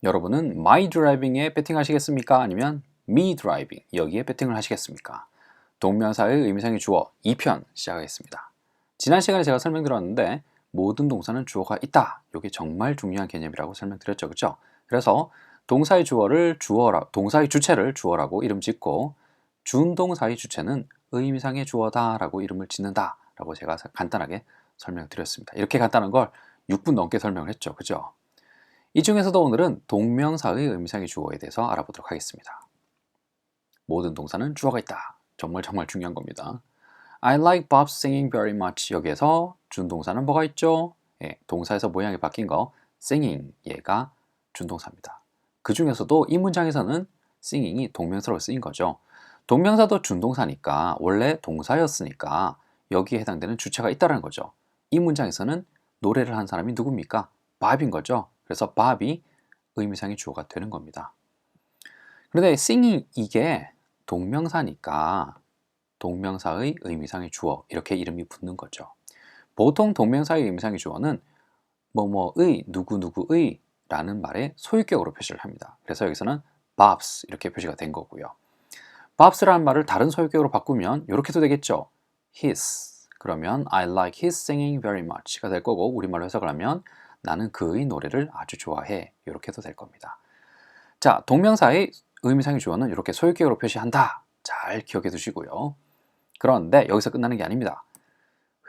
여러분은 my driving에 베팅하시겠습니까? 아니면 me driving 여기에 베팅을 하시겠습니까? 동명사의 의미상의 주어 2편 시작하겠습니다. 지난 시간에 제가 설명드렸는데 모든 동사는 주어가 있다. 이게 정말 중요한 개념이라고 설명드렸죠. 그렇죠? 그래서 동사의 동사의 주체를 주어라고 이름 짓고 준동사의 주체는 의미상의 주어다라고 이름을 짓는다라고 제가 간단하게 설명드렸습니다. 이렇게 간단한 걸 6분 넘게 설명을 했죠. 그죠? 이 중에서도 오늘은 동명사의 의미상의 주어에 대해서 알아보도록 하겠습니다. 모든 동사는 주어가 있다. 정말 중요한 겁니다. I like Bob singing very much. 여기에서 준동사는 뭐가 있죠? 예, 동사에서 모양이 바뀐 거 singing 얘가 준동사입니다. 그 중에서도 이 문장에서는 singing이 동명사로 쓰인 거죠. 동명사도 준동사니까 원래 동사였으니까 여기에 해당되는 주체가 있다는 거죠. 이 문장에서는 노래를 한 사람이 누굽니까? Bob인 거죠. 그래서 Bob이 의미상의 주어가 되는 겁니다. 그런데 singing 이게 동명사니까 동명사의 의미상의 주어 이렇게 이름이 붙는 거죠. 보통 동명사의 의미상의 주어는 뭐뭐의 누구누구의 라는 말의 소유격으로 표시를 합니다. 그래서 여기서는 Bob's 이렇게 표시가 된 거고요. Bobs라는 말을 다른 소유격으로 바꾸면 이렇게도 되겠죠. His 그러면 I like his singing very much가 될 거고 우리말로 해석을 하면 나는 그의 노래를 아주 좋아해 이렇게 해도 될 겁니다. 자, 동명사의 의미상의 주어는 이렇게 소유격으로 표시한다. 잘 기억해 두시고요. 그런데 여기서 끝나는 게 아닙니다.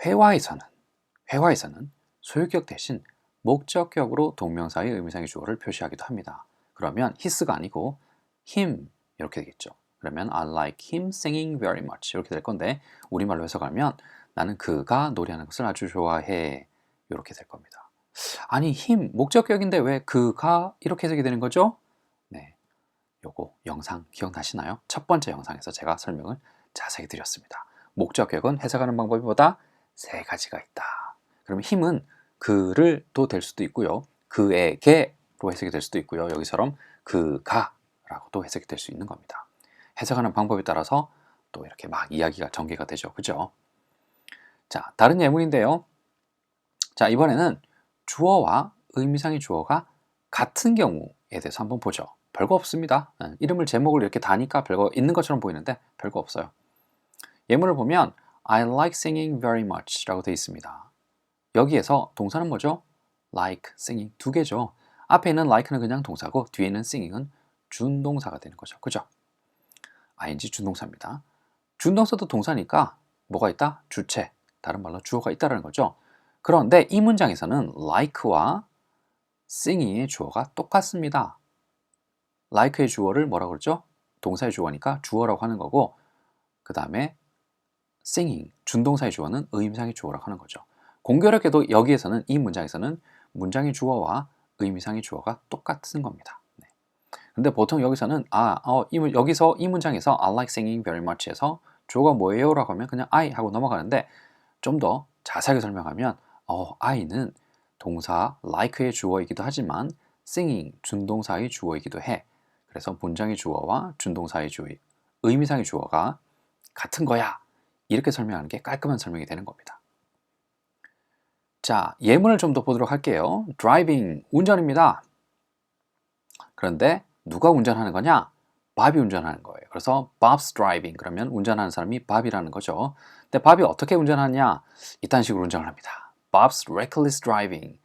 회화에서는 소유격 대신 목적격으로 동명사의 의미상의 주어를 표시하기도 합니다. 그러면 his가 아니고 him 이렇게 되겠죠. 그러면 I like him singing very much 이렇게 될 건데 우리말로 해석하면 나는 그가 노래하는 것을 아주 좋아해 이렇게 될 겁니다. 아니 him 목적격인데 왜 그가 이렇게 해석이 되는 거죠? 네, 요거 영상 기억나시나요? 첫 번째 영상에서 제가 설명을 자세히 드렸습니다. 목적격은 해석하는 방법이 보다 세 가지가 있다. 그럼 힘은 그를 또 될 수도 있고요. 그에게로 해석이 될 수도 있고요. 여기처럼 그가라고도 해석이 될 수 있는 겁니다. 해석하는 방법에 따라서 또 이렇게 막 이야기가 전개가 되죠. 그죠? 자, 다른 예문인데요. 자, 이번에는 주어와 의미상의 주어가 같은 경우에 대해서 한번 보죠. 별거 없습니다. 이름을 제목을 이렇게 다니까 별거 있는 것처럼 보이는데 별거 없어요. 예문을 보면 I like singing very much 라고 되어 있습니다. 여기에서 동사는 뭐죠? like, singing 두 개죠. 앞에 있는 like는 그냥 동사고 뒤에 있는 singing은 준동사가 되는 거죠. 그죠? ing 준동사입니다. 준동사도 동사니까 뭐가 있다? 주체, 다른 말로 주어가 있다는 거죠. 그런데 이 문장에서는 like와 singing의 주어가 똑같습니다. like의 주어를 뭐라고 그러죠? 동사의 주어니까 주어라고 하는 거고 그 다음에 singing, 준동사의 주어는 의미상의 주어라고 하는 거죠. 공교롭게도 여기에서는 이 문장에서는 문장의 주어와 의미상의 주어가 똑같은 겁니다. 네. 근데 보통 여기서는 여기서 이 문장에서 I like singing very much에서 주어가 뭐예요? 라고 하면 그냥 I 하고 넘어가는데 좀 더 자세하게 설명하면 I는 동사 like의 주어이기도 하지만 singing, 준동사의 주어이기도 해. 그래서 문장의 주어와 준동사의 주어, 의미상의 주어가 같은 거야. 이렇게 설명하는 게 깔끔한 설명이 되는 겁니다. 자, 예문을 좀 더 보도록 할게요. driving, 운전입니다. 그런데 누가 운전하는 거냐? Bob이 운전하는 거예요. 그래서 Bob's driving, 그러면 운전하는 사람이 Bob이라는 거죠. 근데 Bob이 어떻게 운전하냐? 이딴 식으로 운전을 합니다. Bob's reckless driving.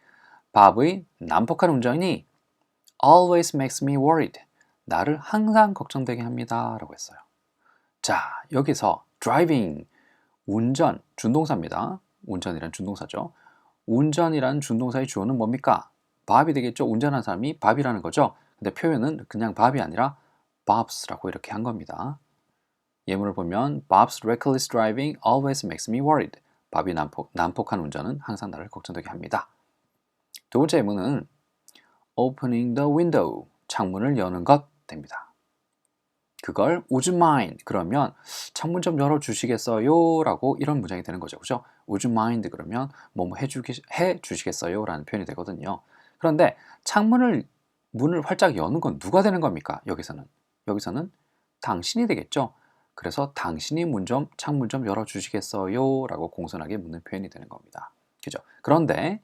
Bob의 난폭한 운전이 always makes me worried. 나를 항상 걱정되게 합니다. 라고 했어요. 자, 여기서 driving, 운전, 준동사입니다. 운전이란 준동사죠. 운전이란 준동사의 주어는 뭡니까? Bob이 되겠죠. 운전하는 사람이 Bob이라는 거죠. 근데 표현은 그냥 Bob이 아니라 Bobs라고 이렇게 한 겁니다. 예문을 보면 Bob's reckless driving always makes me worried. Bob이 난폭한 운전은 항상 나를 걱정되게 합니다. 두 번째 예문은 opening the window, 창문을 여는 것 됩니다. 그걸 would you mind 그러면 창문 좀 열어주시겠어요? 라고 이런 문장이 되는 거죠. 그죠? would you mind 그러면 뭐뭐 해주시겠어요? 라는 표현이 되거든요. 그런데 문을 활짝 여는 건 누가 되는 겁니까? 여기서는 당신이 되겠죠. 그래서 당신이 창문 좀 열어주시겠어요? 라고 공손하게 묻는 표현이 되는 겁니다. 그죠? 그런데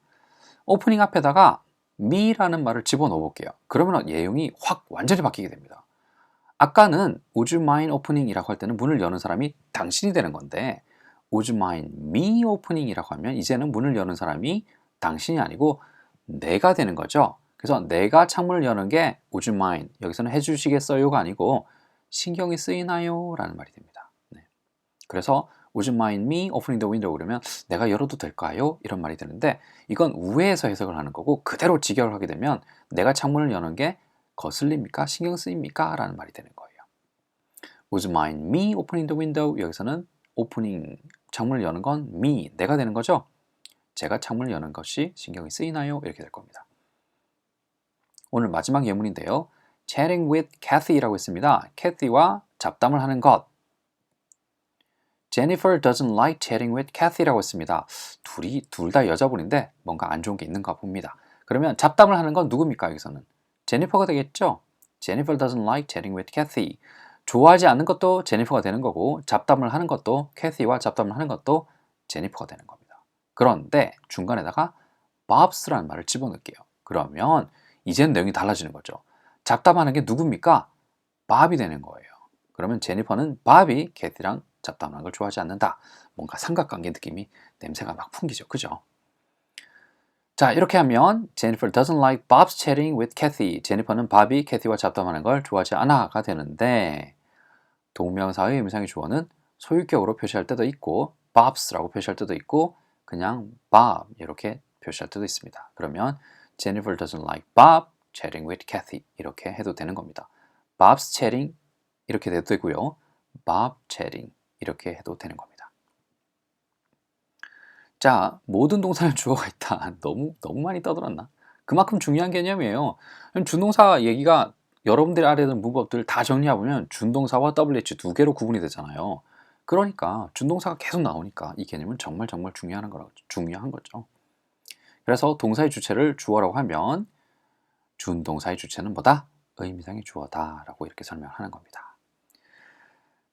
오프닝 앞에다가 me라는 말을 집어넣어 볼게요. 그러면 내용이 확 완전히 바뀌게 됩니다. 아까는 would you mind opening이라고 할 때는 문을 여는 사람이 당신이 되는 건데 would you mind me opening이라고 하면 이제는 문을 여는 사람이 당신이 아니고 내가 되는 거죠. 그래서 내가 창문을 여는 게 would you mind, 여기서는 해주시겠어요가 아니고 신경이 쓰이나요? 라는 말이 됩니다. 네. 그래서 would you mind me opening the window 그러면 내가 열어도 될까요? 이런 말이 되는데 이건 우회해서 해석을 하는 거고 그대로 직역을 하게 되면 내가 창문을 여는 게 거슬립니까? 신경 쓰입니까? 라는 말이 되는 거예요. Would you mind me opening the window? 여기서는 opening, 창문을 여는 건 me, 내가 되는 거죠? 제가 창문을 여는 것이 신경이 쓰이나요? 이렇게 될 겁니다. 오늘 마지막 예문인데요. Chatting with Kathy라고 했습니다. Kathy와 잡담을 하는 것. Jennifer doesn't like chatting with Kathy라고 했습니다. 둘 다 여자분인데 뭔가 안 좋은 게 있는가 봅니다. 그러면 잡담을 하는 건 누굽니까? 여기서는 제니퍼가 되겠죠? Jennifer doesn't like chatting with Kathy. 좋아하지 않는 것도 제니퍼가 되는 거고 잡담을 하는 것도 캐시와 잡담을 하는 것도 제니퍼가 되는 겁니다. 그런데 중간에다가 Bobs라는 말을 집어넣을게요. 그러면 이제는 내용이 달라지는 거죠. 잡담하는 게 누굽니까? 밥이 되는 거예요. 그러면 제니퍼는 밥이 캐시랑 잡담하는 걸 좋아하지 않는다. 뭔가 삼각관계 느낌이 냄새가 막 풍기죠. 그죠? 자, 이렇게 하면 Jennifer doesn't like Bob's chatting with Kathy. 제니퍼는 밥이 캐시와 잡담하는 걸 좋아하지 않아가 되는데 동명사의 의미상의 주어는 소유격으로 표시할 때도 있고 Bobs라고 표시할 때도 있고 그냥 Bob 이렇게 표시할 때도 있습니다. 그러면 Jennifer doesn't like Bob chatting with Kathy 이렇게 해도 되는 겁니다. Bob's chatting 이렇게 해도 되고요. Bob chatting 이렇게 해도 되는 겁니다. 자, 모든 동사는 주어가 있다. 너무 많이 떠들었나? 그만큼 중요한 개념이에요. 준동사 얘기가 여러분들이 알아야 되는 문법들 다 정리해보면 준동사와 WH 두 개로 구분이 되잖아요. 그러니까 준동사가 계속 나오니까 이 개념은 정말 중요한 거죠. 그래서 동사의 주체를 주어라고 하면 준동사의 주체는 뭐다? 의미상의 주어다 라고 이렇게 설명하는 겁니다.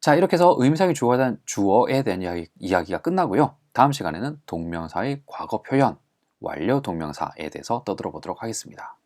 자, 이렇게 해서 의미상의 주어에 대한 이야기가 끝나고요. 다음 시간에는 동명사의 과거 표현, 완료 동명사에 대해서 떠들어 보도록 하겠습니다.